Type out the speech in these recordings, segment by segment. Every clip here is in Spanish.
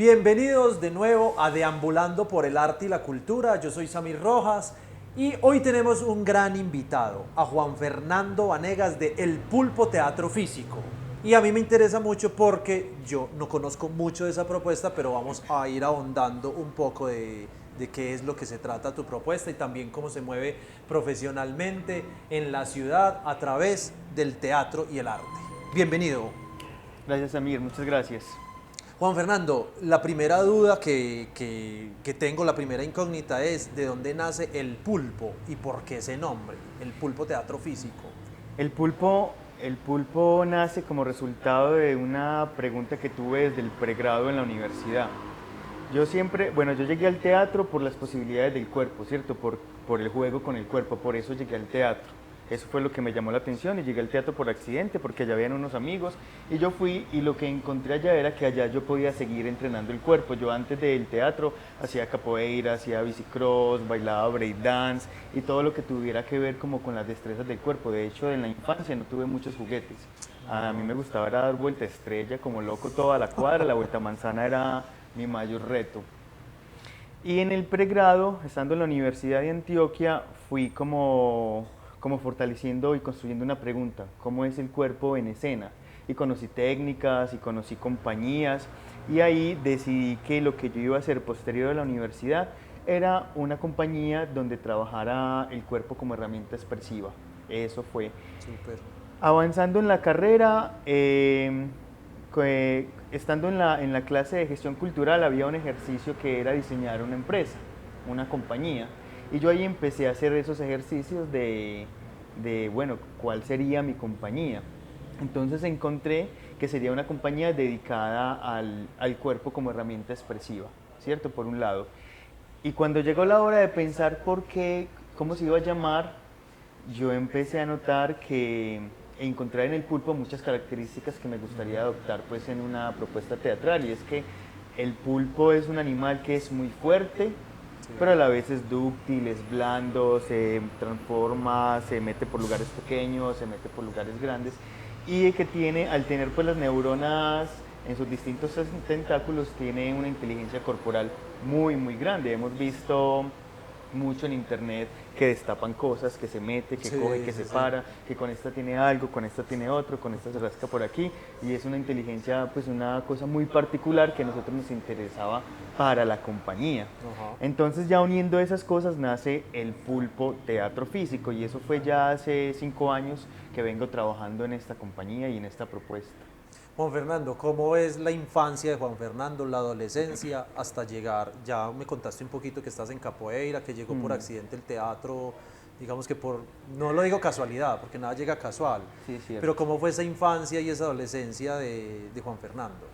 Bienvenidos de nuevo a Deambulando por el Arte y la Cultura. Yo soy Samir Rojas y hoy tenemos un gran invitado, a Juan Fernando Vanegas de El Pulpo Teatro Físico. Y a mí me interesa mucho porque yo no conozco mucho de esa propuesta, pero vamos a ir ahondando un poco de qué es lo que se trata tu propuesta y también cómo se mueve profesionalmente en la ciudad a través del teatro y el arte. Bienvenido. Gracias, Amir, muchas gracias. Juan Fernando, la primera duda que tengo, la primera incógnita es ¿de dónde nace el pulpo y por qué ese nombre, el Pulpo Teatro Físico? El pulpo nace como resultado de una pregunta que tuve desde el pregrado en la universidad. Yo llegué al teatro por las posibilidades del cuerpo, ¿cierto? Por el juego con el cuerpo, por eso llegué al teatro. Eso fue lo que me llamó la atención y llegué al teatro por accidente porque allá habían unos amigos y yo fui y lo que encontré allá era que allá yo podía seguir entrenando el cuerpo. Yo antes del teatro hacía capoeira, hacía bicicross, bailaba breakdance y todo lo que tuviera que ver como con las destrezas del cuerpo. De hecho, en la infancia no tuve muchos juguetes. A mí me gustaba era dar vuelta estrella como loco toda la cuadra, la vuelta manzana era mi mayor reto. Y en el pregrado, estando en la Universidad de Antioquia, fui como fortaleciendo y construyendo una pregunta, ¿cómo es el cuerpo en escena? Y conocí técnicas y conocí compañías y ahí decidí que lo que yo iba a hacer posterior a la universidad era una compañía donde trabajara el cuerpo como herramienta expresiva. Eso fue. Súper. Avanzando en la carrera, estando en la clase de gestión cultural había un ejercicio que era diseñar una empresa, una compañía. Y yo ahí empecé a hacer esos ejercicios bueno, ¿cuál sería mi compañía? Entonces encontré que sería una compañía dedicada al cuerpo como herramienta expresiva, ¿cierto? Por un lado. Y cuando llegó la hora de pensar cómo se iba a llamar, yo empecé a notar que encontrar en el pulpo muchas características que me gustaría adoptar pues en una propuesta teatral, y es que el pulpo es un animal que es muy fuerte, Sí. pero a la vez es dúctil, es blando, se transforma, se mete por lugares pequeños, se mete por lugares grandes, y que tiene, al tener pues las neuronas en sus distintos tentáculos, tiene una inteligencia corporal muy muy grande. Hemos visto mucho en internet que destapan cosas, que se mete, que Sí, coge, que sí, se sí. para, que con esta tiene algo, con esta tiene otro, con esta se rasca por aquí, y es una inteligencia, pues una cosa muy particular que a nosotros nos interesaba para la compañía. Ajá. Entonces ya uniendo esas cosas nace el Pulpo Teatro Físico, y eso fue ya hace 5 años que vengo trabajando en esta compañía y en esta propuesta. Juan Fernando, ¿cómo es la infancia de Juan Fernando, la adolescencia, hasta llegar? Ya me contaste un poquito que estás en capoeira, que llegó por accidente el teatro, digamos que no lo digo casualidad, porque nada llega casual, Sí, es pero cierto. ¿cómo fue esa infancia y esa adolescencia de Juan Fernando?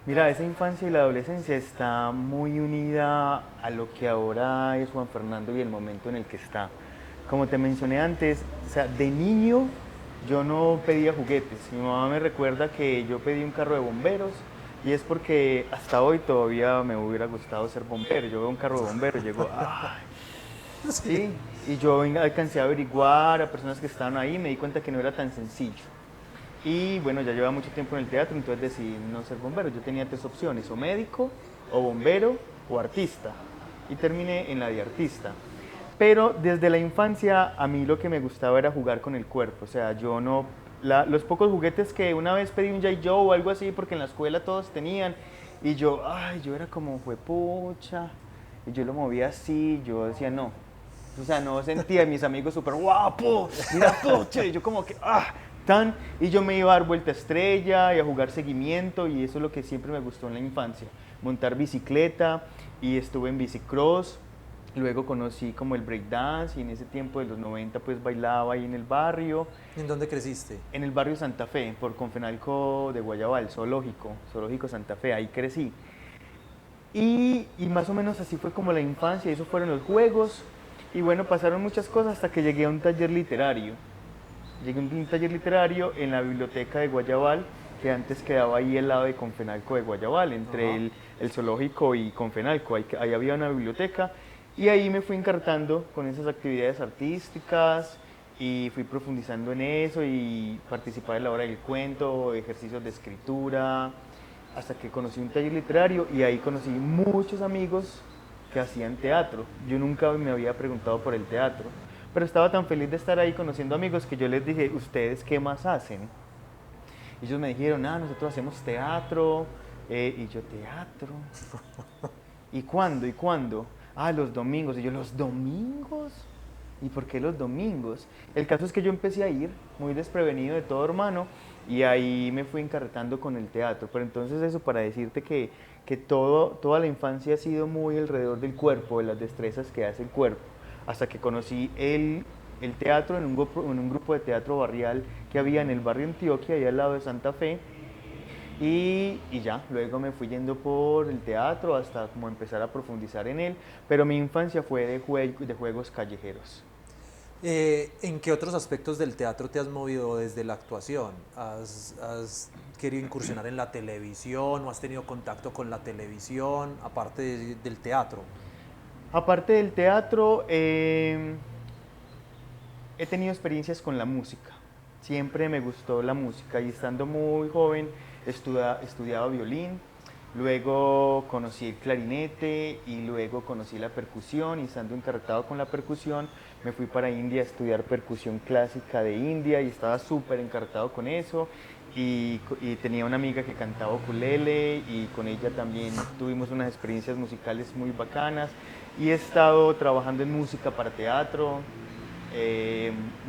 Mira, esa infancia y la adolescencia está muy unida a lo que ahora es Juan Fernando y el momento en el que está. Como te mencioné antes, o sea, de niño yo no pedía juguetes. Mi mamá me recuerda que yo pedí un carro de bomberos, y es porque hasta hoy todavía me hubiera gustado ser bombero. Yo veo un carro de bomberos, llego, ¡ay! Sí. Sí, y yo alcancé a averiguar a personas que estaban ahí y me di cuenta que no era tan sencillo. Y bueno, ya llevaba mucho tiempo en el teatro, entonces decidí no ser bombero. Yo tenía 3 opciones: o médico, o bombero, o artista. Y terminé en la de artista. Pero desde la infancia a mí lo que me gustaba era jugar con el cuerpo. O sea, yo no... los pocos juguetes que una vez pedí un G.I. Joe o algo así, porque en la escuela todos tenían, y yo era como, juepucha, y yo lo movía así, yo decía no. O sea, no sentía a mis amigos súper guapo, mira, pucha, y yo como que, y yo me iba a dar vuelta estrella y a jugar seguimiento, y eso es lo que siempre me gustó en la infancia, montar bicicleta, y estuve en bicicross. Luego conocí como el breakdance, y en ese tiempo de los 90 pues bailaba ahí ¿En dónde creciste? en el barrio Santa Fe, por Confenalco de Guayabal, zoológico Santa Fe, ahí crecí. Y más o menos así fue como la infancia, esos fueron los juegos. Y bueno, pasaron muchas cosas hasta que llegué a un taller literario. Llegué a un taller literario en la biblioteca de Guayabal, que antes quedaba ahí al lado de Confenalco de Guayabal, entre Ajá. el zoológico y Confenalco. Ahí había una biblioteca, y ahí me fui encartando con esas actividades artísticas y fui profundizando en eso y participaba en la hora del cuento, ejercicios de escritura, hasta que conocí un taller literario y ahí conocí muchos amigos que hacían teatro. Yo nunca me había preguntado por el teatro, pero estaba tan feliz de estar ahí conociendo amigos que yo les dije, ¿ustedes qué más hacen? Ellos me dijeron, nosotros hacemos teatro, y yo, ¿teatro? ¿Y cuándo? ¿Y cuándo? Los domingos. Y yo, ¿los domingos? ¿Y por qué los domingos? El caso es que yo empecé a ir muy desprevenido de todo, hermano, y ahí me fui encarretando con el teatro. Pero entonces eso para decirte que toda la infancia ha sido muy alrededor del cuerpo, de las destrezas que hace el cuerpo, hasta que conocí el teatro en un grupo de teatro barrial que había en el barrio Antioquia, ahí al lado de Santa Fe, y ya, luego me fui yendo por el teatro hasta como empezar a profundizar en él, pero mi infancia fue de juegos callejeros. ¿En qué otros aspectos del teatro te has movido desde la actuación? ¿Has querido incursionar en la televisión o has tenido contacto con la televisión, aparte del teatro? Aparte del teatro, he tenido experiencias con la música. Siempre me gustó la música y estando muy joven estudiaba violín, luego conocí el clarinete y luego conocí la percusión y estando encarretado con la percusión me fui para India a estudiar percusión clásica de India y estaba súper encarretado con eso y tenía una amiga que cantaba ukulele y con ella también tuvimos unas experiencias musicales muy bacanas y he estado trabajando en música para teatro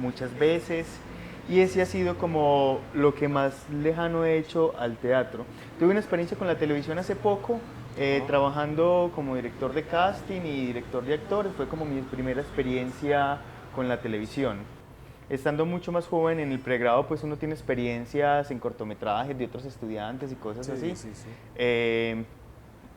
muchas veces y ese ha sido como lo que más lejano he hecho al teatro. Tuve una experiencia con la televisión hace poco, trabajando como director de casting y director de actores, fue como mi primera experiencia con la televisión. Estando mucho más joven en el pregrado, pues uno tiene experiencias en cortometrajes de otros estudiantes y cosas Sí, así. sí, sí.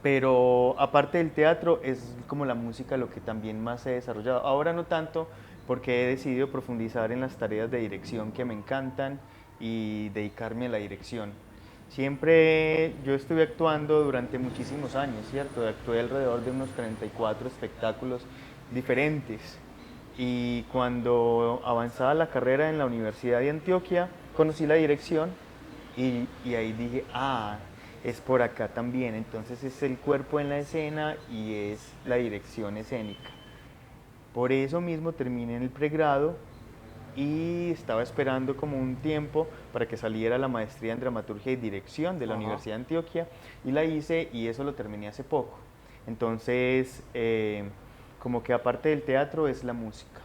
Pero aparte del teatro es como la música lo que también más he desarrollado. Ahora no tanto porque he decidido profundizar en las tareas de dirección que me encantan y dedicarme a la dirección. Siempre yo estuve actuando durante muchísimos años, ¿cierto? Actué alrededor de unos 34 espectáculos diferentes. Y cuando avanzaba la carrera en la Universidad de Antioquia, conocí la dirección y ahí dije, es por acá también. Entonces es el cuerpo en la escena y es la dirección escénica. Por eso mismo terminé en el pregrado y estaba esperando como un tiempo para que saliera la maestría en dramaturgia y dirección de la Ajá. Universidad de Antioquia y la hice y eso lo terminé hace poco. Entonces, como que aparte del teatro es la música,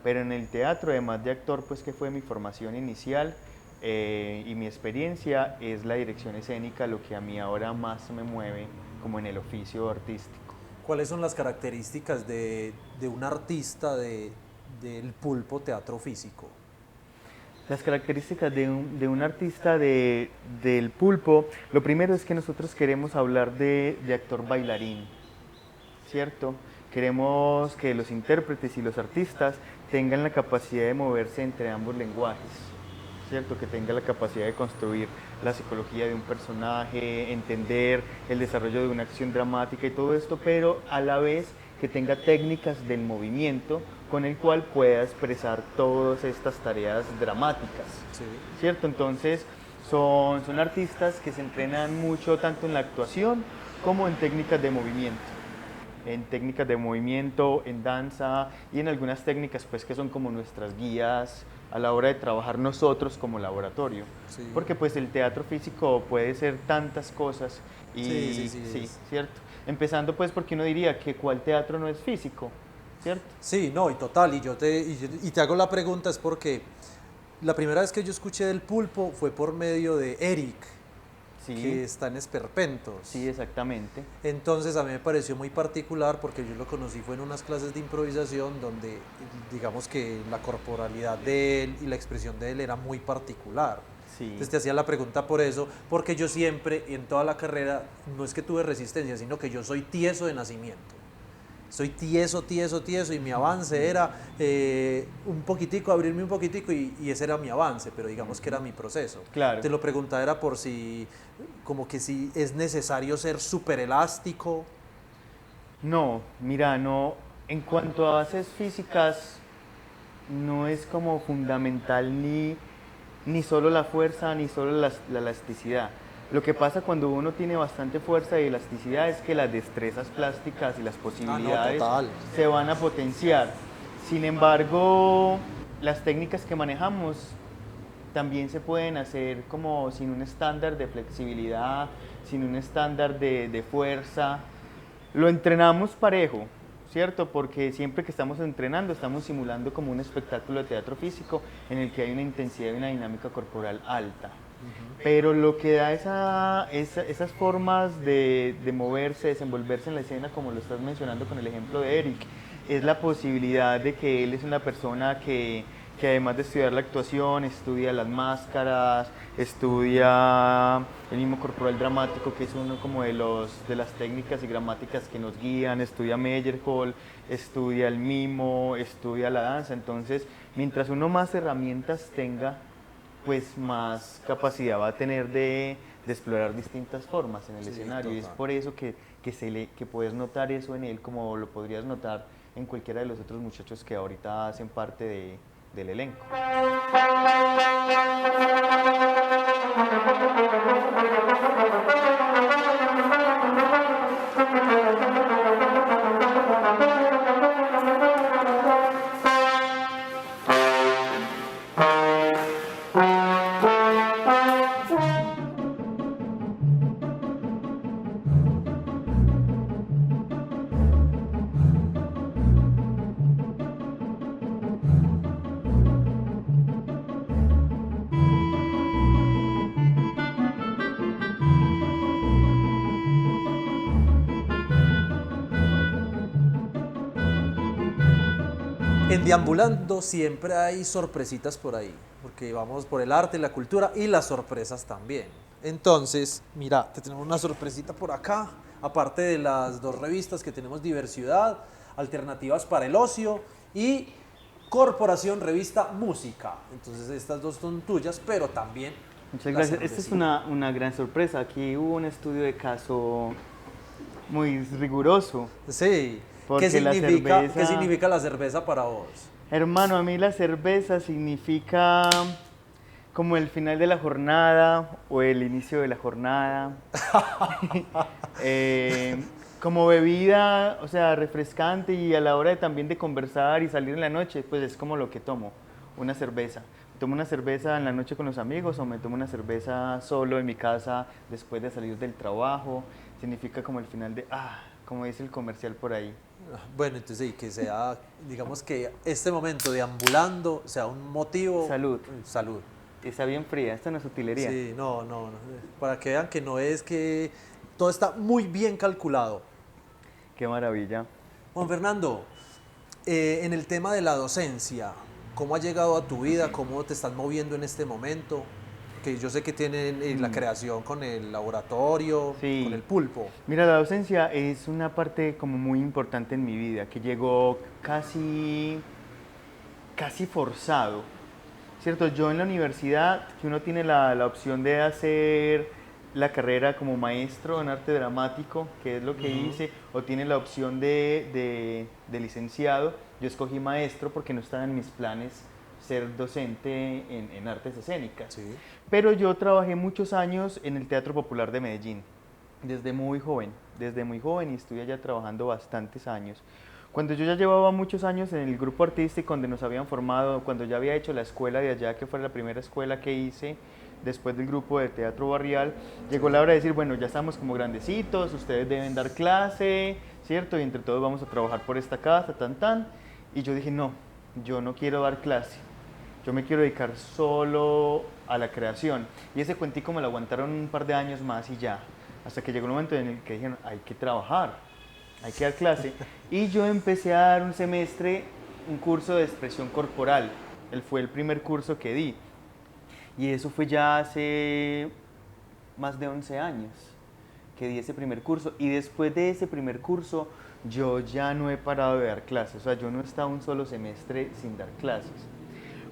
pero en el teatro, además de actor, pues que fue mi formación inicial y mi experiencia, es la dirección escénica lo que a mí ahora más me mueve como en el oficio artístico. ¿Cuáles son las características de un artista del pulpo teatro físico? Las características de un artista del pulpo, lo primero es que nosotros queremos hablar de actor bailarín, ¿cierto? Queremos que los intérpretes y los artistas tengan la capacidad de moverse entre ambos lenguajes, ¿cierto? Que tengan la capacidad de construir la psicología de un personaje, entender el desarrollo de una acción dramática y todo esto, pero a la vez que tenga técnicas del movimiento con el cual pueda expresar todas estas tareas dramáticas, Sí. ¿cierto? Entonces son artistas que se entrenan mucho tanto en la actuación como en técnicas de movimiento, en danza y en algunas técnicas pues que son como nuestras guías a la hora de trabajar nosotros como laboratorio. Sí. Porque pues el teatro físico puede ser tantas cosas Sí, sí, y sí. sí, ¿cierto? Empezando pues porque uno diría que cuál teatro no es físico, ¿cierto? Sí, no, y total, y te hago la pregunta es porque la primera vez que yo escuché del pulpo fue por medio de Eric, Sí, que está en Esperpentos. sí, exactamente. Entonces a mí me pareció muy particular porque yo lo conocí fue en unas clases de improvisación donde digamos que la corporalidad de él y la expresión de él era muy particular. Sí, Entonces te hacía la pregunta por eso, porque yo siempre y en toda la carrera no es que tuve resistencia, sino que yo soy tieso de nacimiento. Soy tieso, tieso, tieso y mi avance era un poquitico, abrirme un poquitico y ese era mi avance, pero digamos que era mi proceso. claro. Te lo preguntaba era por si, como que si es necesario ser súper elástico. No, mira, no, en cuanto a bases físicas, no es como fundamental ni solo la fuerza ni solo la elasticidad. Lo que pasa cuando uno tiene bastante fuerza y elasticidad es que las destrezas plásticas y las posibilidades total. se van a potenciar. Sin embargo, las técnicas que manejamos también se pueden hacer como sin un estándar de flexibilidad, sin un estándar de fuerza. Lo entrenamos parejo, ¿cierto? Porque siempre que estamos entrenando estamos simulando como un espectáculo de teatro físico en el que hay una intensidad y una dinámica corporal alta. Pero lo que da esas formas de moverse, desenvolverse en la escena, como lo estás mencionando con el ejemplo de Eric, es la posibilidad de que él es una persona que además de estudiar la actuación, estudia las máscaras, estudia el mimo corporal dramático, que es uno como de las técnicas y gramáticas que nos guían, estudia Meyerhold, estudia el mimo, estudia la danza. Entonces, mientras uno más herramientas tenga, pues más capacidad va a tener de explorar distintas formas en el escenario. Y es por eso que puedes notar eso en él, como lo podrías notar en cualquiera de los otros muchachos que ahorita hacen parte del elenco. En Deambulando siempre hay sorpresitas por ahí, porque vamos por el arte, la cultura y las sorpresas también. Entonces, mira, te tenemos una sorpresita por acá, aparte de las dos revistas que tenemos, Diversidad, Alternativas para el Ocio y Corporación Revista Música. Entonces estas dos son tuyas, pero también... Muchas gracias. Esta es una gran sorpresa. Aquí hubo un estudio de caso muy riguroso. Sí. Porque ¿Qué significa la cerveza para vos? Hermano, a mí la cerveza significa como el final de la jornada o el inicio de la jornada. Como bebida, o sea, refrescante, y a la hora también de conversar y salir en la noche, pues es como lo que tomo, una cerveza. ¿Tomo una cerveza en la noche con los amigos o me tomo una cerveza solo en mi casa después de salir del trabajo? Significa como el final de, como dice el comercial por ahí. Bueno, entonces sí, que sea, digamos que este momento deambulando sea un motivo... Salud. Salud. Está bien fría, esta no es utilería. Sí, no. Para que vean que no es que todo está muy bien calculado. Qué maravilla. Juan Fernando, en el tema de la docencia, ¿cómo ha llegado a tu vida? ¿Cómo te estás moviendo en este momento? Que yo sé que tienen la creación con el laboratorio, sí, con el pulpo. Mira, la docencia es una parte como muy importante en mi vida, que llegó casi forzado, ¿cierto? Yo en la universidad, que uno tiene la opción de hacer la carrera como maestro en arte dramático, que es lo que hice, o tiene la opción de licenciado. Yo escogí maestro porque no estaba en mis planes ser docente en artes escénicas. Sí. Pero yo trabajé muchos años en el Teatro Popular de Medellín, desde muy joven, y estuve allá trabajando bastantes años. Cuando yo ya llevaba muchos años en el grupo artístico donde nos habían formado, cuando ya había hecho la escuela de allá, que fue la primera escuela que hice después del grupo de teatro barrial, llegó la hora de decir, bueno, ya estamos como grandecitos, ustedes deben dar clase, ¿cierto? Y entre todos vamos a trabajar por esta casa, Y yo dije, no, yo no quiero dar clase. Yo me quiero dedicar solo a la creación. Y ese cuentico me lo aguantaron un par de años más y ya. Hasta que llegó un momento en el que dijeron, hay que trabajar, hay que dar clase. Y yo empecé a dar un semestre, un curso de expresión corporal. Fue el primer curso que di. Y eso fue ya hace más de 11 años que di ese primer curso. Y después de ese primer curso, yo ya no he parado de dar clases. O sea, yo no he estado un solo semestre sin dar clases.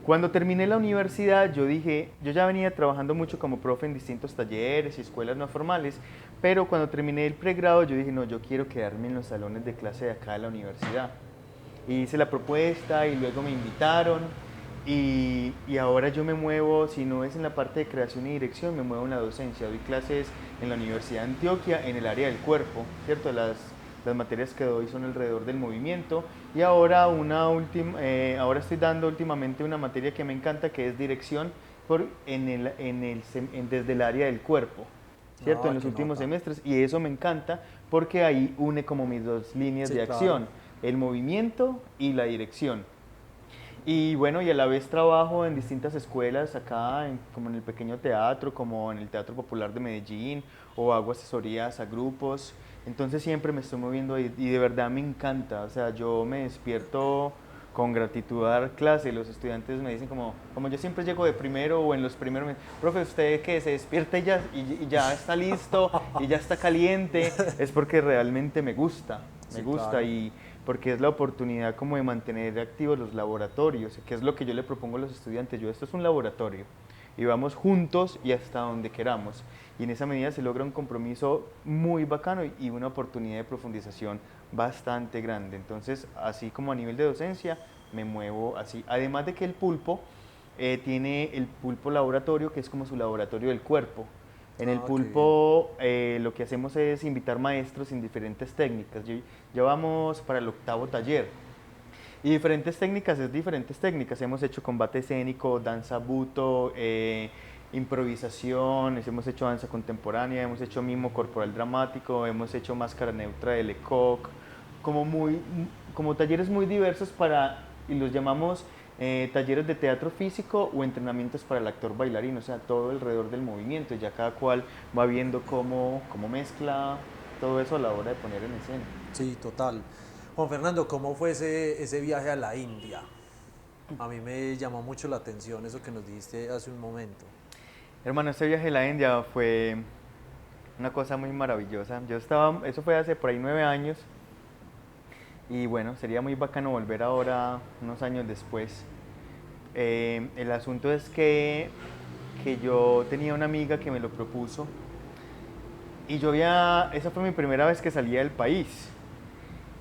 Cuando terminé la universidad, yo dije, yo ya venía trabajando mucho como profe en distintos talleres y escuelas no formales, pero cuando terminé el pregrado, yo dije, no, yo quiero quedarme en los salones de clase de acá de la universidad. Y hice la propuesta y luego me invitaron y ahora yo me muevo, si no es en la parte de creación y dirección, me muevo en la docencia. Doy clases en la Universidad de Antioquia en el área del cuerpo, ¿cierto? Las materias que doy son alrededor del movimiento. Y ahora, ahora estoy dando últimamente una materia que me encanta, que es dirección desde el área del cuerpo, ¿cierto? Ah, En los qué últimos nota. semestres. Y eso me encanta porque ahí une como mis dos líneas Sí, de claro. acción, el movimiento y la dirección. Y bueno, y a la vez trabajo en distintas escuelas acá, como en el pequeño teatro, como en el Teatro Popular de Medellín, o hago asesorías a grupos. Entonces siempre me estoy moviendo ahí y de verdad me encanta. O sea, yo me despierto con gratitud a dar clase. Los estudiantes me dicen como yo siempre llego de primero o en los primeros, profe, ¿usted qué? ¿Se despierta y ya está listo y ya está caliente? Es porque realmente me Sí, gusta claro. y porque es la oportunidad como de mantener activos los laboratorios, que es lo que yo le propongo a los estudiantes. Esto es un laboratorio y vamos juntos y hasta donde queramos. Y en esa medida se logra un compromiso muy bacano y una oportunidad de profundización bastante grande. Entonces, así como a nivel de docencia, me muevo así. Además de que el pulpo tiene el pulpo laboratorio, que es como su laboratorio del cuerpo. En el Ah, qué bien. pulpo lo que hacemos es invitar maestros en diferentes técnicas. Ya vamos para el octavo taller. Y diferentes técnicas es diferentes técnicas. Hemos hecho combate escénico, danza buto, improvisación, hemos hecho danza contemporánea, hemos hecho mimo corporal dramático, hemos hecho máscara neutra de Lecoq, como, como talleres muy diversos y los llamamos talleres de teatro físico o entrenamientos para el actor bailarín, o sea, todo alrededor del movimiento, y ya cada cual va viendo cómo mezcla todo eso a la hora de poner en escena. Sí, total. Juan Fernando, ¿cómo fue ese viaje a la India? A mí me llamó mucho la atención eso que nos dijiste hace un momento. Hermano, este viaje a la India fue una cosa muy maravillosa. Eso fue hace por ahí 9 años, y bueno, sería muy bacano volver ahora, unos años después. El asunto es que yo tenía una amiga que me lo propuso, y esa fue mi primera vez que salía del país.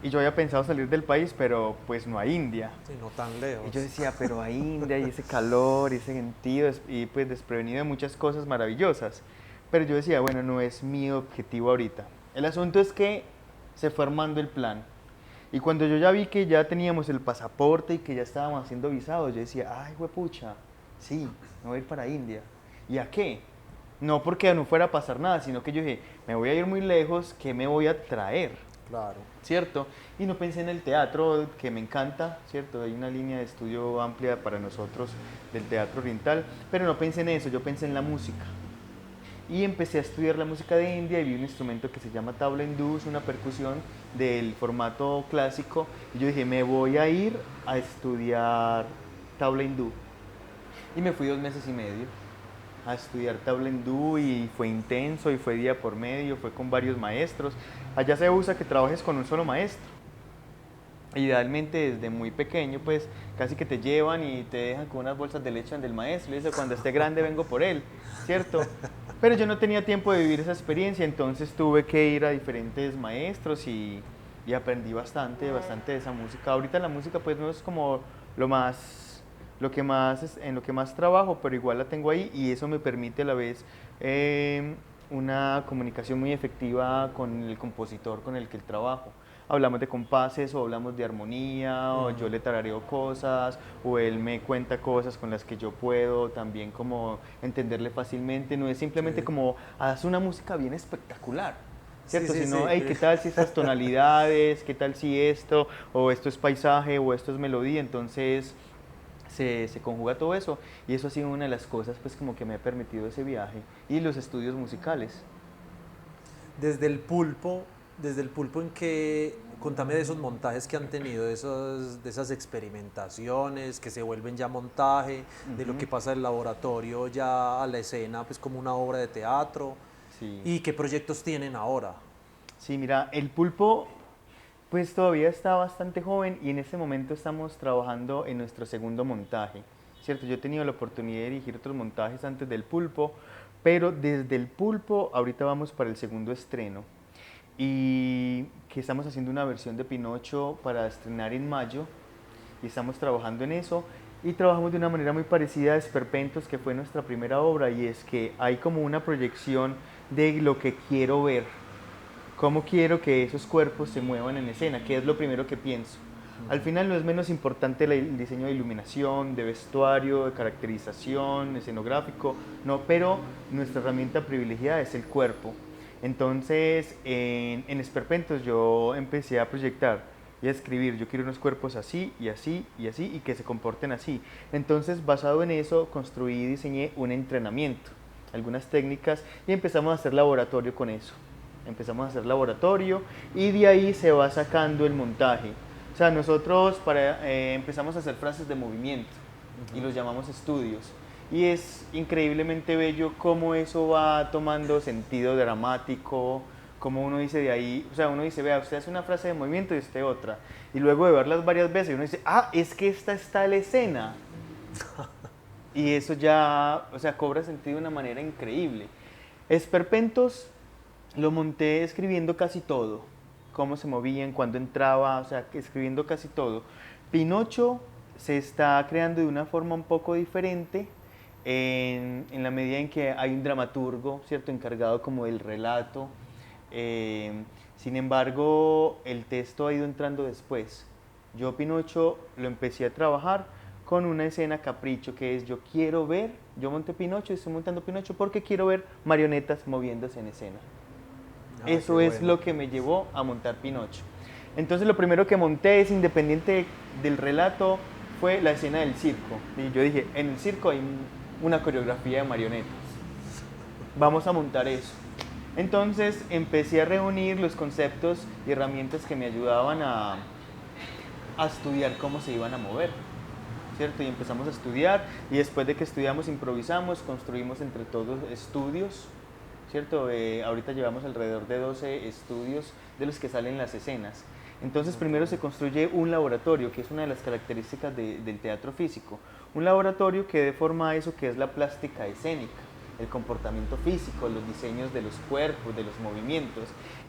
Y yo había pensado salir del país, pero pues no a India. Sí, no tan Y yo lejos. decía, pero a India, y ese calor, y ese gentío, y pues desprevenido de muchas cosas maravillosas. Pero yo decía, bueno, no es mi objetivo ahorita. El asunto es que se fue armando el plan. Y cuando yo ya vi que ya teníamos el pasaporte y que ya estábamos haciendo visados, yo decía, ay, huepucha, sí, me voy a ir para India. ¿Y a qué? No porque no fuera a pasar nada, sino que yo dije, me voy a ir muy lejos, ¿qué me voy a traer? Claro. ¿Cierto? Y no pensé en el teatro, que me encanta, ¿cierto? Hay una línea de estudio amplia para nosotros del teatro oriental, pero no pensé en eso, yo pensé en la música. Y empecé a estudiar la música de India y vi un instrumento que se llama tabla hindú, es una percusión del formato clásico. Y yo dije, me voy a ir a estudiar tabla hindú. Y me fui 2 meses y medio a estudiar tabla hindú y fue intenso y fue día por medio, fue con varios maestros. Allá se usa que trabajes con un solo maestro. Idealmente desde muy pequeño, pues casi que te llevan y te dejan con unas bolsas de leche del maestro y dice, cuando esté grande vengo por él, ¿cierto? Pero yo no tenía tiempo de vivir esa experiencia, entonces tuve que ir a diferentes maestros y aprendí bastante de esa música. Ahorita la música pues no es como lo más, en lo que más trabajo, pero igual la tengo ahí y eso me permite a la vez una comunicación muy efectiva con el compositor con el que trabajo. Hablamos de compases o hablamos de armonía, o yo le tarareo cosas, o él me cuenta cosas con las que yo puedo también como entenderle fácilmente. No es simplemente Sí. como, haz una música bien espectacular, Sí, ¿cierto? sí, Sino, sí. hey, ¿qué tal si estas tonalidades? ¿Qué tal si esto? O esto es paisaje, o esto es melodía. Entonces se conjuga todo eso, y eso ha sido una de las cosas pues como que me ha permitido ese viaje y los estudios musicales. Desde el pulpo en que, contame de esos montajes que han tenido, de esas experimentaciones que se vuelven ya montaje, de lo que Ujú. pasa del laboratorio ya a la escena, pues como una obra de teatro, Sí. y qué proyectos tienen ahora. Sí, mira, el pulpo pues todavía está bastante joven y en este momento estamos trabajando en nuestro segundo montaje, ¿cierto? Yo he tenido la oportunidad de dirigir otros montajes antes del pulpo, pero desde el pulpo ahorita vamos para el segundo estreno y que estamos haciendo una versión de Pinocho para estrenar en mayo y estamos trabajando en eso. Y trabajamos de una manera muy parecida a Esperpentos, que fue nuestra primera obra, y es que hay como una proyección de lo que quiero ver, cómo quiero que esos cuerpos se muevan en escena, que es lo primero que pienso. Al final no es menos importante el diseño de iluminación, de vestuario, de caracterización, escenográfico, no, pero nuestra herramienta privilegiada es el cuerpo. Entonces, en Esperpentos yo empecé a proyectar y a escribir, yo quiero unos cuerpos así y así y así y que se comporten así. Entonces, basado en eso, construí y diseñé un entrenamiento, algunas técnicas, y empezamos a hacer laboratorio con eso. Empezamos a hacer laboratorio y de ahí se va sacando el montaje. O sea, nosotros empezamos a hacer frases de movimiento y los llamamos estudios. Y es increíblemente bello cómo eso va tomando sentido dramático, como uno dice de ahí, o sea, uno dice, vea, usted hace una frase de movimiento y usted otra. Y luego de verlas varias veces, uno dice, ah, es que esta está la escena. Y eso ya, o sea, cobra sentido de una manera increíble. Esperpentos lo monté escribiendo casi todo, cómo se movían, cuándo entraba, o sea, escribiendo casi todo. Pinocho se está creando de una forma un poco diferente en la medida en que hay un dramaturgo, ¿cierto?, encargado como del relato. Sin embargo, el texto ha ido entrando después. Yo Pinocho lo empecé a trabajar con una escena capricho, que es yo quiero ver, yo monté Pinocho y estoy montando Pinocho porque quiero ver marionetas moviéndose en escena. Eso es lo que me llevó a montar Pinocho. Entonces lo primero que monté, es independiente del relato, fue la escena del circo. Y yo dije, en el circo hay una coreografía de marionetas, vamos a montar eso. Entonces empecé a reunir los conceptos y herramientas que me ayudaban a estudiar cómo se iban a mover, ¿cierto? Y empezamos a estudiar, y después de que estudiamos, improvisamos, construimos entre todos estudios, ¿cierto? Ahorita llevamos alrededor de 12 estudios de los que salen las escenas. Entonces primero se construye un laboratorio, que es una de las características del teatro físico. Un laboratorio que dé forma a eso que es la plástica escénica, el comportamiento físico, los diseños de los cuerpos, de los movimientos.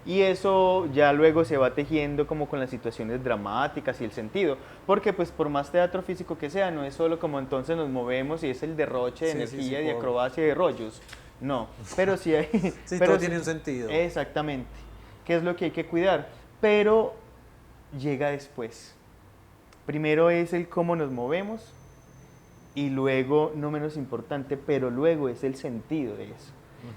Y eso ya luego se va tejiendo como con las situaciones dramáticas y el sentido. Porque pues por más teatro físico que sea, no es solo como entonces nos movemos y es el derroche de energía, de acrobacia y de rollos. No, pero sí hay... Sí, pero todo tiene un sentido. Exactamente. ¿Qué es lo que hay que cuidar? Pero llega después. Primero es el cómo nos movemos, y luego, no menos importante, pero luego es el sentido de eso.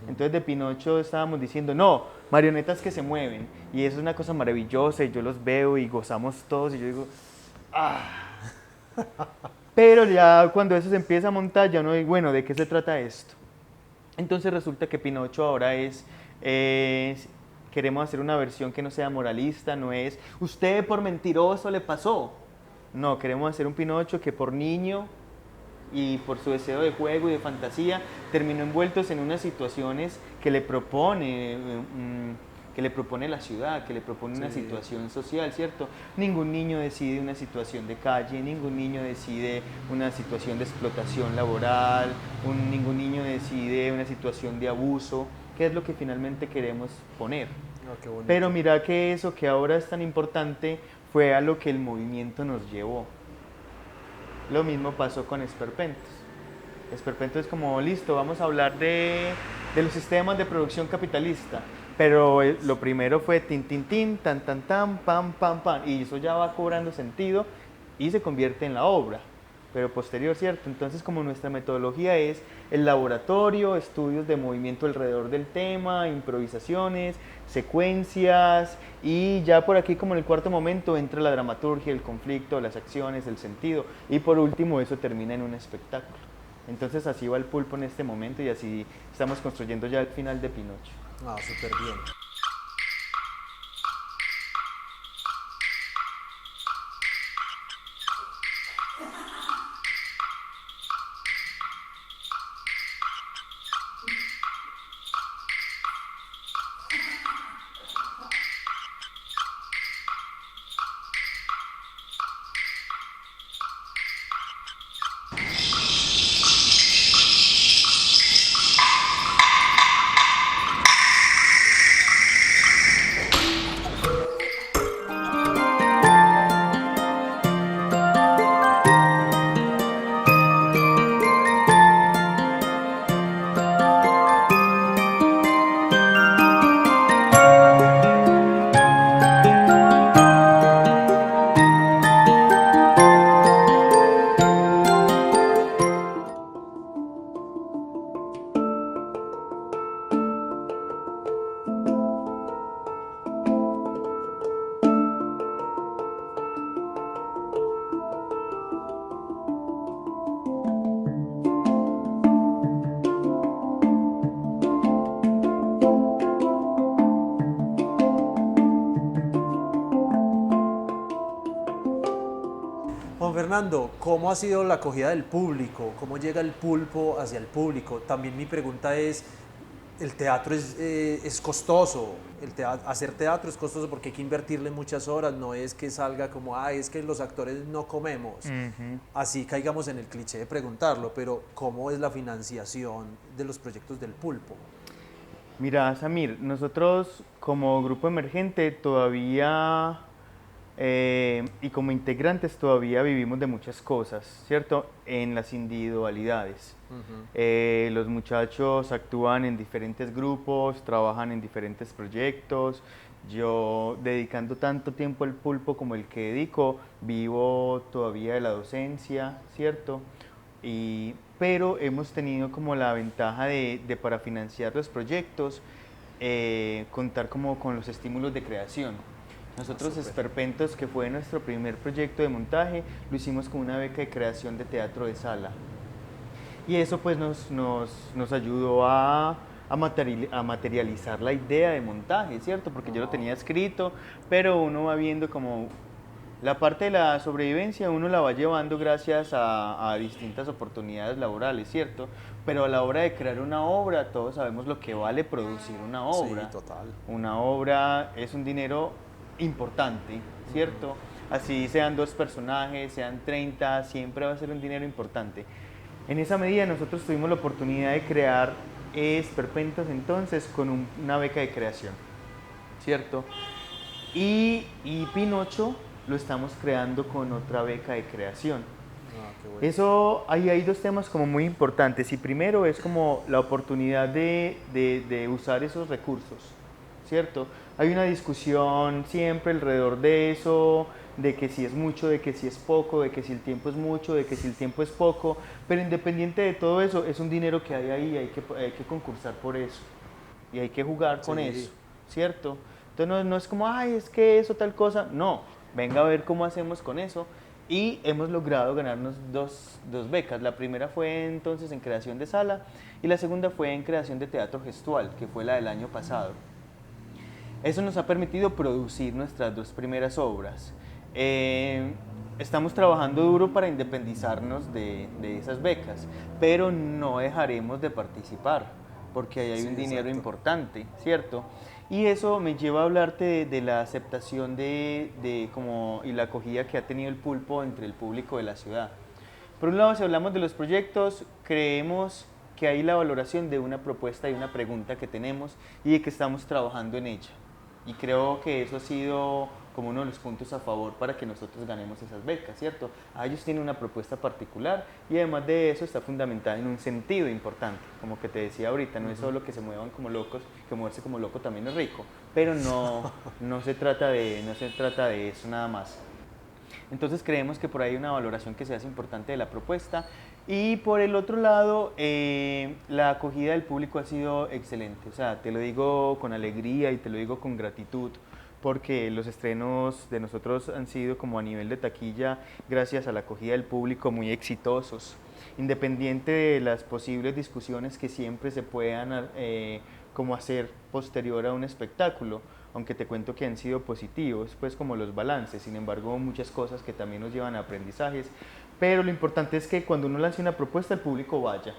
Entonces de Pinocho estábamos diciendo, no, marionetas que se mueven, y eso es una cosa maravillosa, y yo los veo y gozamos todos, y yo digo, ah. Pero ya cuando eso se empieza a montar, ya no digo, bueno, ¿de qué se trata esto? Entonces resulta que Pinocho ahora queremos hacer una versión que no sea moralista, no es, usted por mentiroso le pasó. No, queremos hacer un Pinocho que por niño y por su deseo de juego y de fantasía terminó envueltos en unas situaciones que le propone la ciudad, que le propone una situación social, ¿cierto? Ningún niño decide una situación de calle, ningún niño decide una situación de explotación laboral, ningún niño decide una situación de abuso, que es lo que finalmente queremos poner. Oh, pero mira que eso que ahora es tan importante fue a lo que el movimiento nos llevó. Lo mismo pasó con Esperpentos. Esperpentos es como, listo, vamos a hablar de los sistemas de producción capitalista. Pero lo primero fue tin, tin, tin, tan, tan, tan, pam, pam, pam. Y eso ya va cobrando sentido y se convierte en la obra. Pero posterior, ¿cierto? Entonces, como nuestra metodología es el laboratorio, estudios de movimiento alrededor del tema, improvisaciones, secuencias, y ya por aquí, como en el cuarto momento, entra la dramaturgia, el conflicto, las acciones, el sentido, y por último eso termina en un espectáculo. Entonces así va el pulpo en este momento, y así estamos construyendo ya el final de Pinocho. Ah, súper bien. Fernando, ¿cómo ha sido la acogida del público? ¿Cómo llega el pulpo hacia el público? También mi pregunta es, el teatro es costoso, hacer teatro es costoso porque hay que invertirle muchas horas, no es que salga como, es que los actores no comemos. Ujú. Así caigamos en el cliché de preguntarlo, pero ¿cómo es la financiación de los proyectos del pulpo? Mira, Samir, nosotros como grupo emergente todavía y como integrantes todavía vivimos de muchas cosas, ¿cierto? En las individualidades. Los muchachos actúan en diferentes grupos, trabajan en diferentes proyectos. Yo, dedicando tanto tiempo al pulpo como el que dedico, vivo todavía de la docencia, ¿cierto? Pero hemos tenido como la ventaja de para financiar los proyectos, contar como con los estímulos de creación. Nosotros Súper. Esperpentos, que fue nuestro primer proyecto de montaje, lo hicimos con una beca de creación de teatro de sala. Y eso pues nos ayudó a materializar la idea de montaje, ¿cierto? Porque yo lo tenía escrito, pero uno va viendo como la parte de la sobrevivencia, uno la va llevando gracias a distintas oportunidades laborales, ¿cierto? Pero a la hora de crear una obra, todos sabemos lo que vale producir una Sí, obra. total. Una obra es un dinero importante, ¿cierto? Así sean 2 personajes, sean 30, siempre va a ser un dinero importante. En esa medida nosotros tuvimos la oportunidad de crear Esperpentos entonces con una beca de creación, ¿cierto? Y Pinocho lo estamos creando con otra beca de creación. Qué bueno. Eso, ahí hay 2 temas como muy importantes. Y primero es como la oportunidad de usar esos recursos, ¿cierto? Hay una discusión siempre alrededor de eso, de que si es mucho, de que si es poco, de que si el tiempo es mucho, de que si el tiempo es poco, pero independiente de todo eso, es un dinero que hay ahí, hay que concursar por eso y hay que jugar con Sí. eso, ¿cierto? Entonces no es como, es que eso tal cosa, no, venga a ver cómo hacemos con eso. Y hemos logrado ganarnos dos becas. La primera fue entonces en creación de sala y la segunda fue en creación de teatro gestual, que fue la del año pasado. Eso nos ha permitido producir nuestras 2 primeras obras. Estamos trabajando duro para independizarnos de esas becas, pero no dejaremos de participar, porque ahí hay Sí, un dinero exacto. importante, ¿cierto? Y eso me lleva a hablarte de la aceptación y la acogida que ha tenido el pulpo entre el público de la ciudad. Por un lado, si hablamos de los proyectos, creemos que hay la valoración de una propuesta y una pregunta que tenemos y de que estamos trabajando en ella. Y creo que eso ha sido como uno de los puntos a favor para que nosotros ganemos esas becas, ¿cierto? Ellos tienen una propuesta particular y además de eso está fundamentada en un sentido importante. Como que te decía ahorita, no es solo que se muevan como locos, que moverse como loco también es rico, pero no se trata de eso nada más. Entonces creemos que por ahí hay una valoración que se hace importante de la propuesta. Y por el otro lado, la acogida del público ha sido excelente. O sea, te lo digo con alegría y te lo digo con gratitud, porque los estrenos de nosotros han sido como a nivel de taquilla, gracias a la acogida del público, muy exitosos. Independiente de las posibles discusiones que siempre se puedan como hacer posterior a un espectáculo, aunque te cuento que han sido positivos, pues como los balances, sin embargo muchas cosas que también nos llevan a aprendizajes, pero lo importante es que cuando uno lance una propuesta el público vaya,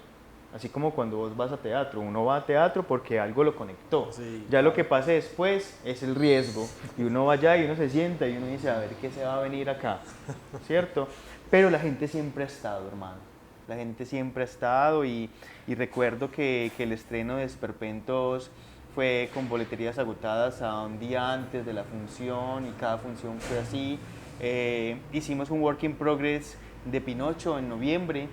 así como cuando vos vas a teatro, uno va a teatro porque algo lo conectó, Sí, ya lo claro. que pase después es el riesgo, y uno va allá y uno se sienta y uno dice a ver qué se va a venir acá, ¿cierto? Pero la gente siempre ha estado, hermano. La gente siempre ha estado y recuerdo que el estreno de Esperpentos fue con boleterías agotadas a un día antes de la función y cada función fue así. Hicimos un work in progress de Pinocho en noviembre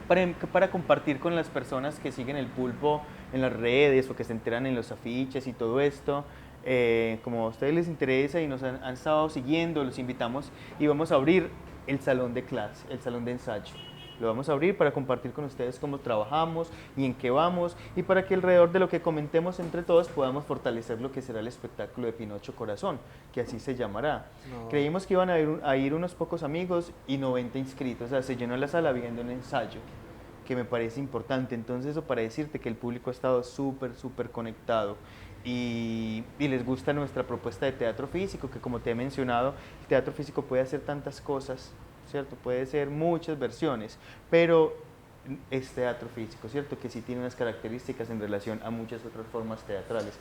para compartir con las personas que siguen el pulpo en las redes o que se enteran en los afiches y todo esto. Como a ustedes les interesa y nos han estado siguiendo, los invitamos y vamos a abrir el salón de clase, el salón de ensayo. Lo vamos a abrir para compartir con ustedes cómo trabajamos y en qué vamos y para que alrededor de lo que comentemos entre todos podamos fortalecer lo que será el espectáculo de Pinocho Corazón, que así se llamará. No. Creímos que iban a ir unos pocos amigos y 90 inscritos, o sea, se llenó la sala viendo un ensayo, que me parece importante. Entonces eso para decirte que el público ha estado súper conectado y les gusta nuestra propuesta de teatro físico, que como te he mencionado, el teatro físico puede hacer tantas cosas, ¿cierto? Puede ser muchas versiones, pero es teatro físico, ¿cierto? Que sí tiene unas características en relación a muchas otras formas teatrales.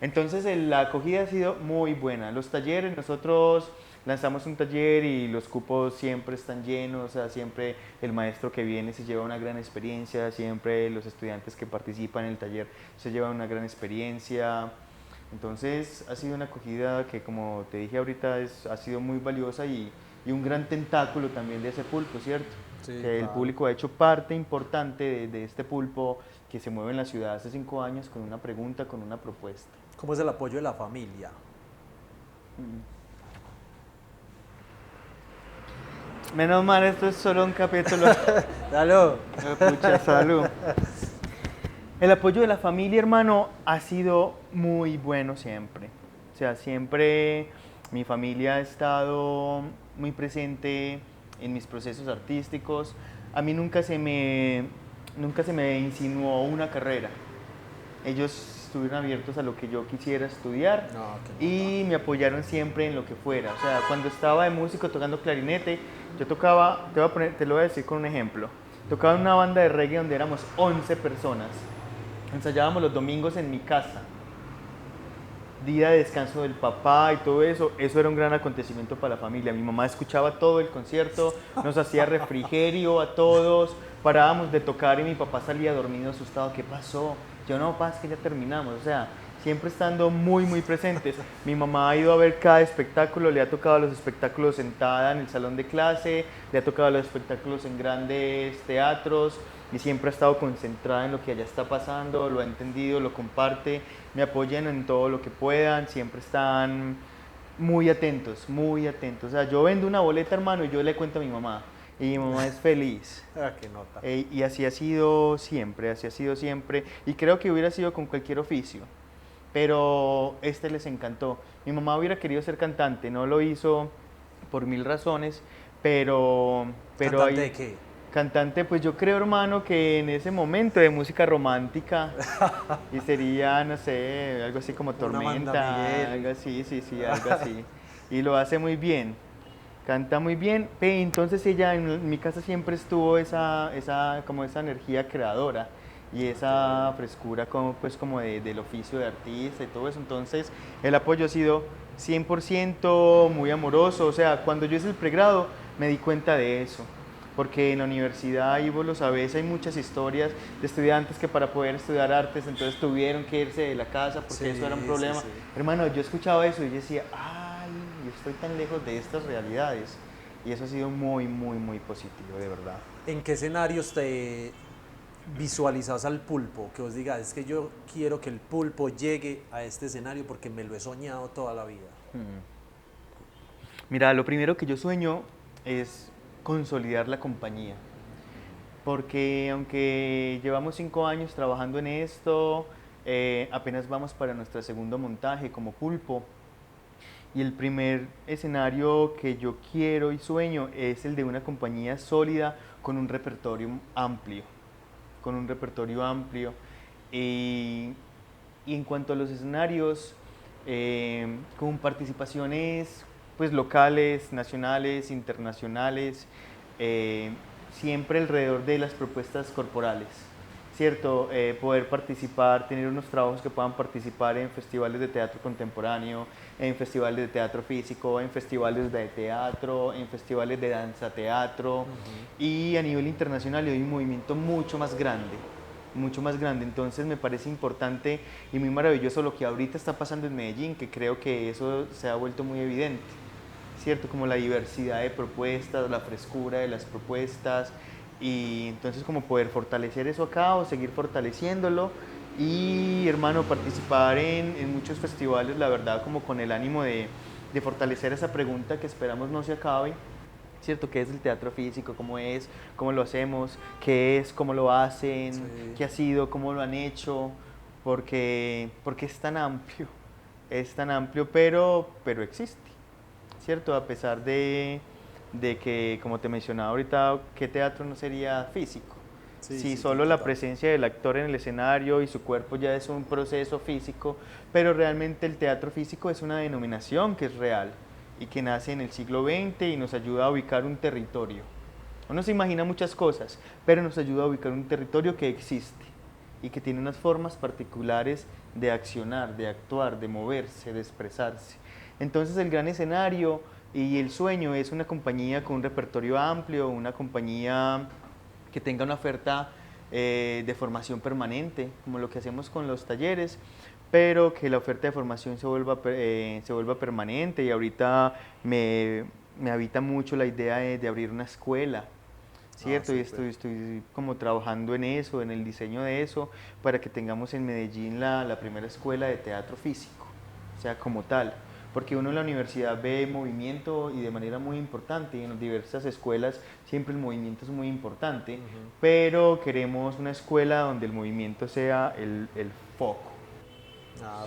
Entonces la acogida ha sido muy buena. Los talleres, nosotros lanzamos un taller y los cupos siempre están llenos, o sea, siempre el maestro que viene se lleva una gran experiencia, siempre los estudiantes que participan en el taller se llevan una gran experiencia. Entonces ha sido una acogida que, como te dije ahorita, ha sido muy valiosa y un gran tentáculo también de ese pulpo, ¿cierto? Sí, Que el claro. público ha hecho parte importante de este pulpo que se mueve en la ciudad hace 5 años con una pregunta, con una propuesta. ¿Cómo es el apoyo de la familia? Menos mal, esto es solo un capítulo. Dalo. Pucha, salud. El apoyo de la familia, hermano, ha sido muy bueno siempre. O sea, siempre mi familia ha estado muy presente en mis procesos artísticos. A mí nunca se me insinuó una carrera. Ellos estuvieron abiertos a lo que yo quisiera estudiar No, qué y me apoyaron siempre en lo que fuera. O sea, cuando estaba de músico tocando clarinete, yo tocaba, te lo voy a decir con un ejemplo. Tocaba en una banda de reggae donde éramos 11 personas. Ensayábamos los domingos en mi casa. Día de descanso del papá y todo eso, eso era un gran acontecimiento para la familia. Mi mamá escuchaba todo el concierto, nos hacía refrigerio a todos, parábamos de tocar y mi papá salía dormido asustado. ¿Qué pasó? Yo no, papá, es que ya terminamos. O sea, siempre estando muy, muy presentes. Mi mamá ha ido a ver cada espectáculo, le ha tocado los espectáculos sentada en el salón de clase, le ha tocado los espectáculos en grandes teatros y siempre ha estado concentrada en lo que allá está pasando, lo ha entendido, lo comparte, me apoyan en todo lo que puedan, siempre están muy atentos, muy atentos. O sea, yo vendo una boleta, hermano, y yo le cuento a mi mamá y mi mamá es feliz. Ah, qué nota. Y así ha sido siempre, así ha sido siempre. Y creo que hubiera sido con cualquier oficio, pero este les encantó. Mi mamá hubiera querido ser cantante, no lo hizo por mil razones, pero ¿Cantante ahí, de qué? cantante, pues yo creo, hermano, que en ese momento de música romántica y sería, no sé, algo así como Una Tormenta, Amanda Miguel. algo así, sí, sí, algo así. Y lo hace muy bien, canta muy bien. Entonces ella en mi casa siempre estuvo como esa energía creadora y esa frescura como, pues, como del oficio de artista y todo eso. Entonces el apoyo ha sido 100% muy amoroso. O sea, cuando yo hice el pregrado me di cuenta de eso. Porque en la universidad, y vos lo sabés, hay muchas historias de estudiantes que para poder estudiar artes entonces tuvieron que irse de la casa porque Sí, eso era un sí, problema. sí. Hermano, yo escuchaba eso y yo decía, ay, yo estoy tan lejos de estas realidades. Y eso ha sido muy, muy, muy positivo, de verdad. ¿En qué escenarios te visualizas al pulpo? Que vos digas, es que yo quiero que el pulpo llegue a este escenario porque me lo he soñado toda la vida. Mira, lo primero que yo sueño es consolidar la compañía. Porque aunque llevamos 5 años trabajando en esto, apenas vamos para nuestro segundo montaje como pulpo. Y el primer escenario que yo quiero y sueño es el de una compañía sólida con un repertorio amplio. Con un repertorio amplio. Y en cuanto a los escenarios, con participaciones pues, locales, nacionales, internacionales, siempre alrededor de las propuestas corporales. ¿Cierto? Poder participar, tener unos trabajos que puedan participar en festivales de teatro contemporáneo, en festivales de teatro físico, en festivales de teatro, en festivales de danza teatro. Y a nivel internacional hay un movimiento mucho más grande, mucho más grande. Entonces me parece importante y muy maravilloso lo que ahorita está pasando en Medellín, que creo que eso se ha vuelto muy evidente, ¿cierto? Como la diversidad de propuestas, la frescura de las propuestas, y entonces como poder fortalecer eso acá o seguir fortaleciéndolo y, hermano, participar en muchos festivales, la verdad, como con el ánimo de fortalecer esa pregunta que esperamos no se acabe, ¿cierto? ¿Qué es el teatro físico? ¿Cómo es? ¿Cómo lo hacemos? ¿Qué es? ¿Cómo lo hacen? Sí. ¿Qué ha sido? ¿Cómo lo han hecho? Porque es tan amplio, pero existe, ¿cierto? A pesar de que, como te mencionaba ahorita, ¿qué teatro no sería físico? Sí, Si sí, solo sí, la total. presencia del actor en el escenario y su cuerpo ya es un proceso físico, pero realmente el teatro físico es una denominación que es real y que nace en el siglo XX y nos ayuda a ubicar un territorio. Uno se imagina muchas cosas, pero nos ayuda a ubicar un territorio que existe y que tiene unas formas particulares de accionar, de actuar, de moverse, de expresarse. Entonces el gran escenario y el sueño es una compañía con un repertorio amplio, una compañía que tenga una oferta de formación permanente, como lo que hacemos con los talleres, pero que la oferta de formación se vuelva permanente. Y ahorita me habita mucho la idea de abrir una escuela, ¿cierto? Y Súper. estoy como trabajando en eso, en el diseño de eso, para que tengamos en Medellín la primera escuela de teatro físico, o sea, como tal. Porque uno en la universidad ve movimiento y de manera muy importante, y en las diversas escuelas siempre el movimiento es muy importante, pero queremos una escuela donde el movimiento sea el foco,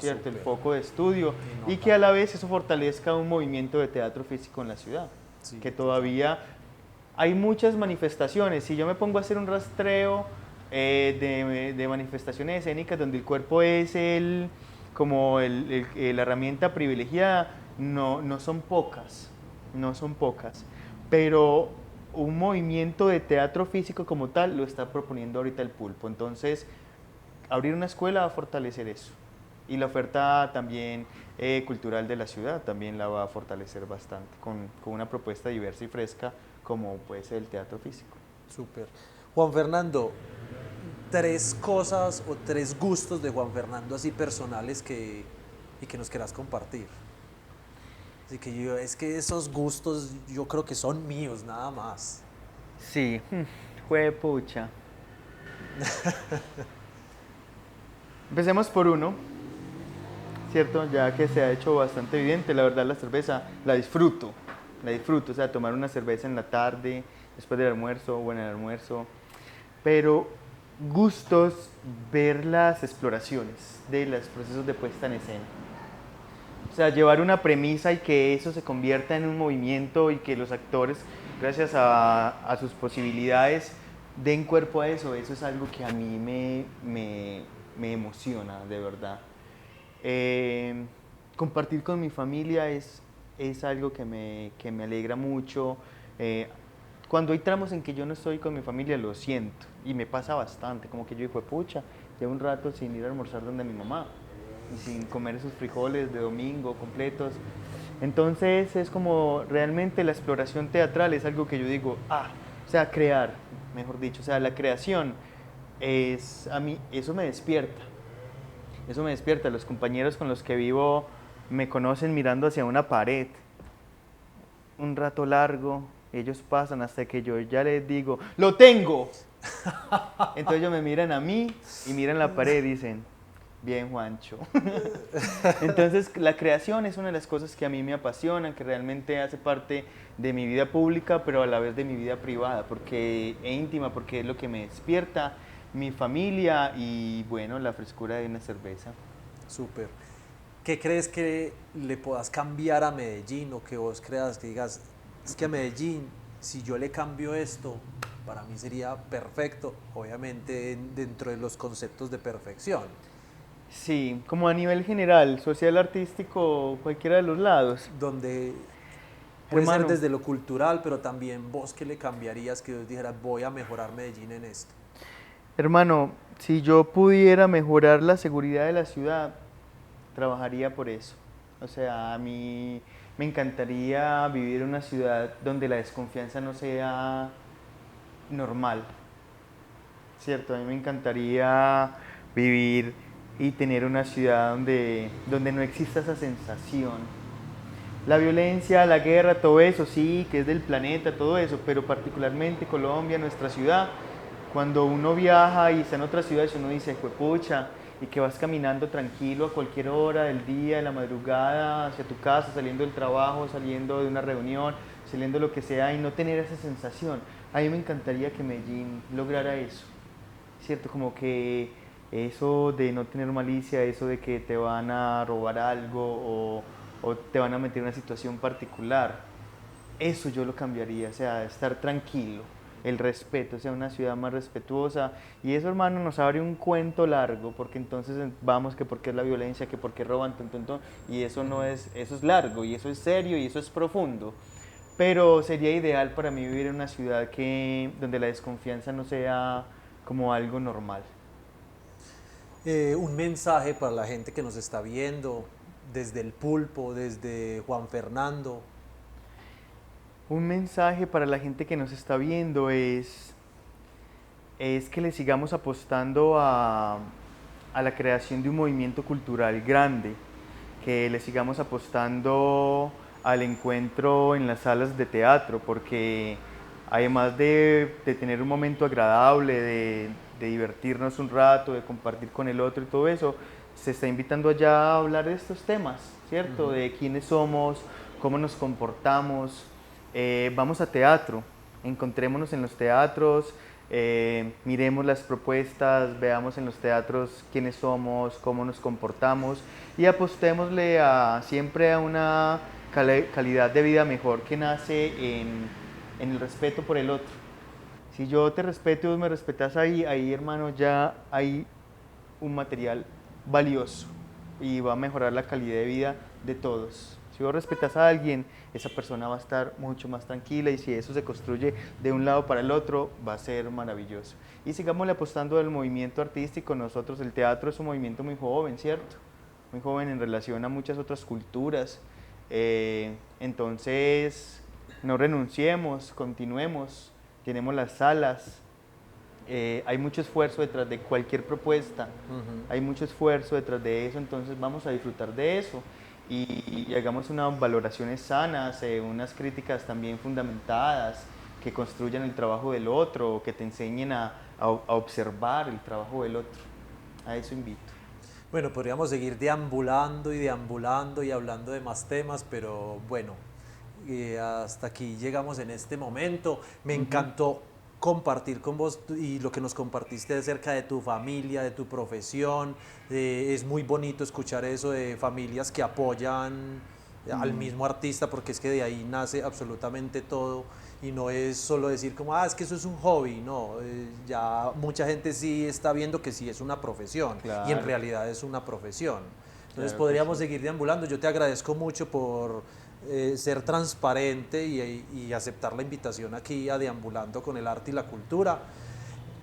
¿cierto? El Súper. foco de estudio, Y y nota. que a la vez eso fortalezca un movimiento de teatro físico en la ciudad, Sí, que total. todavía hay muchas manifestaciones. Si yo me pongo a hacer un rastreo de manifestaciones escénicas donde el cuerpo es como la herramienta privilegiada, no son pocas, no son pocas, pero un movimiento de teatro físico como tal lo está proponiendo ahorita el Pulpo. Entonces, abrir una escuela va a fortalecer eso. Y la oferta también cultural de la ciudad también la va a fortalecer bastante, con una propuesta diversa y fresca como puede ser el teatro físico. Súper. Juan Fernando, tres cosas o tres gustos de Juan Fernando así personales y que nos quieras compartir. Así que es que esos gustos yo creo que son míos nada más. Sí, juepucha. Empecemos por uno, ¿cierto? Ya que se ha hecho bastante evidente, la verdad la cerveza la disfruto, o sea, tomar una cerveza en la tarde, después del almuerzo o en el almuerzo, pero gustos ver las exploraciones de los procesos de puesta en escena. O sea, llevar una premisa y que eso se convierta en un movimiento y que los actores, gracias a sus posibilidades, den cuerpo a eso. Eso es algo que a mí me emociona, de verdad. Eh, Compartir con mi familia es algo que me alegra mucho. Eh, Cuando hay tramos en que yo no estoy con mi familia, lo siento. Y me pasa bastante, como que yo digo, pucha, llevo un rato sin ir a almorzar donde mi mamá y sin comer esos frijoles de domingo completos. Entonces es como realmente la exploración teatral es algo que yo digo, o sea, crear, mejor dicho, o sea, la creación es a mí, eso me despierta. Los compañeros con los que vivo me conocen mirando hacia una pared un rato largo, ellos pasan hasta que yo ya les digo, ¡lo tengo! Entonces ellos me miran a mí y miran la pared y dicen, bien, Juancho. Entonces la creación es una de las cosas que a mí me apasionan, que realmente hace parte de mi vida pública, pero a la vez de mi vida privada, porque es íntima, porque es lo que me despierta, mi familia y bueno, la frescura de una cerveza. Súper. ¿Qué crees que le puedas cambiar a Medellín o que vos creas que digas, es que a Medellín, si yo le cambio esto, para mí sería perfecto, obviamente dentro de los conceptos de perfección, Sí, como a nivel general, social, artístico, cualquiera de los lados. donde puede ser Hermano, desde lo cultural, pero también vos qué le cambiarías que vos dijeras, voy a mejorar Medellín en esto. hermano, si yo pudiera mejorar la seguridad de la ciudad, trabajaría por eso. O sea, a mí me encantaría vivir en una ciudad donde la desconfianza no sea normal, ¿cierto? A mí me encantaría vivir y tener una ciudad donde no exista esa sensación. La violencia, la guerra, todo eso, sí, que es del planeta, todo eso, pero particularmente Colombia, nuestra ciudad, cuando uno viaja y está en otras ciudades, uno dice, pucha, y que vas caminando tranquilo a cualquier hora del día, de la madrugada, hacia tu casa, saliendo del trabajo, saliendo de una reunión, saliendo de lo que sea, y no tener esa sensación. A mí me encantaría que Medellín lograra eso, ¿cierto? Como que eso de no tener malicia, eso de que te van a robar algo o te van a meter en una situación particular, eso yo lo cambiaría, o sea, estar tranquilo. el respeto, sea una ciudad más respetuosa. Y eso, hermano, nos abre un cuento largo, porque entonces vamos que por qué es la violencia, que por qué roban, y eso no es, eso es largo, y eso es serio, y eso es profundo. Pero sería ideal para mí vivir en una ciudad donde la desconfianza no sea como algo normal. Un mensaje para la gente que nos está viendo, desde el Pulpo, desde Juan Fernando. Un mensaje para la gente que nos está viendo es que le sigamos apostando a la creación de un movimiento cultural grande, que le sigamos apostando al encuentro en las salas de teatro, porque además de tener un momento agradable, de divertirnos un rato, de compartir con el otro y todo eso, se está invitando allá a hablar de estos temas, ¿cierto? De quiénes somos, cómo nos comportamos. Vamos a teatro, encontrémonos en los teatros, miremos las propuestas, veamos en los teatros quiénes somos, cómo nos comportamos y apostémosle siempre a una calidad de vida mejor que nace en el respeto por el otro. Si yo te respeto y vos me respetas ahí, hermano, ya hay un material valioso y va a mejorar la calidad de vida de todos. Si vos respetas a alguien, esa persona va a estar mucho más tranquila y si eso se construye de un lado para el otro, va a ser maravilloso. Y sigámosle apostando al movimiento artístico. Nosotros, el teatro es un movimiento muy joven, ¿cierto? Muy joven en relación a muchas otras culturas. Entonces, no renunciemos, continuemos, llenemos las salas. Hay mucho esfuerzo detrás de cualquier propuesta, hay mucho esfuerzo detrás de eso, entonces vamos a disfrutar de eso y hagamos unas valoraciones sanas, unas críticas también fundamentadas que construyan el trabajo del otro, que te enseñen a observar el trabajo del otro. A eso invito. Bueno, podríamos seguir deambulando y deambulando y hablando de más temas, pero bueno, hasta aquí llegamos en este momento. Me encantó compartir con vos y lo que nos compartiste acerca de tu familia, de tu profesión. Es muy bonito escuchar eso de familias que apoyan al mismo artista, porque es que de ahí nace absolutamente todo y no es solo decir como, es que eso es un hobby, no, ya mucha gente sí está viendo que sí es una profesión. Claro. Y en realidad es una profesión. Entonces claro, podríamos seguir deambulando. Yo te agradezco mucho por ser transparente y aceptar la invitación aquí a Deambulando con el Arte y la Cultura.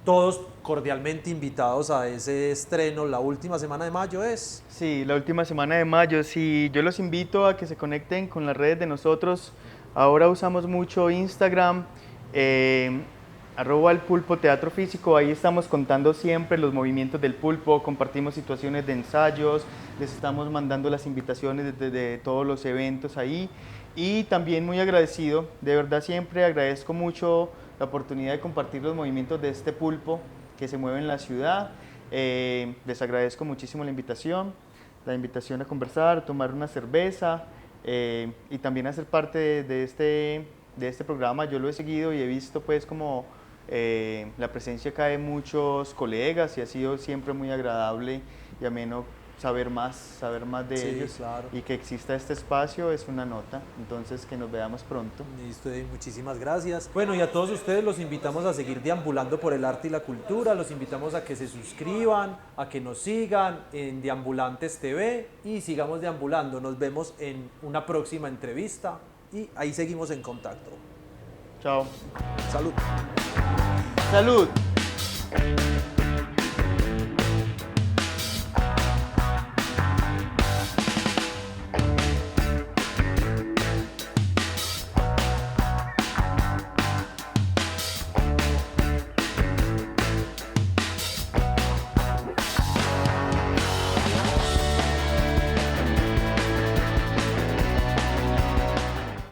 Todos cordialmente invitados a ese estreno, la última semana de mayo ¿es? Sí, la última semana de mayo. Sí, yo los invito a que se conecten con las redes de nosotros. Ahora usamos mucho Instagram, @el Pulpo Teatro Físico. Ahí estamos contando siempre los movimientos del Pulpo, compartimos situaciones de ensayos, les estamos mandando las invitaciones de todos los eventos ahí. Y también muy agradecido, de verdad siempre agradezco mucho la oportunidad de compartir los movimientos de este Pulpo que se mueve en la ciudad. Les agradezco muchísimo la invitación a conversar, a tomar una cerveza y también a ser parte de este programa. Yo lo he seguido y he visto pues como la presencia acá de muchos colegas y ha sido siempre muy agradable y ameno saber más de ellos. Claro. Y que exista este espacio es una nota, entonces que nos veamos pronto. Listo, muchísimas gracias. Bueno, y a todos ustedes los invitamos a seguir deambulando por el arte y la cultura, los invitamos a que se suscriban, a que nos sigan en Deambulantes TV y sigamos deambulando. Nos vemos en una próxima entrevista y ahí seguimos en contacto. Chao. Salud. Salud.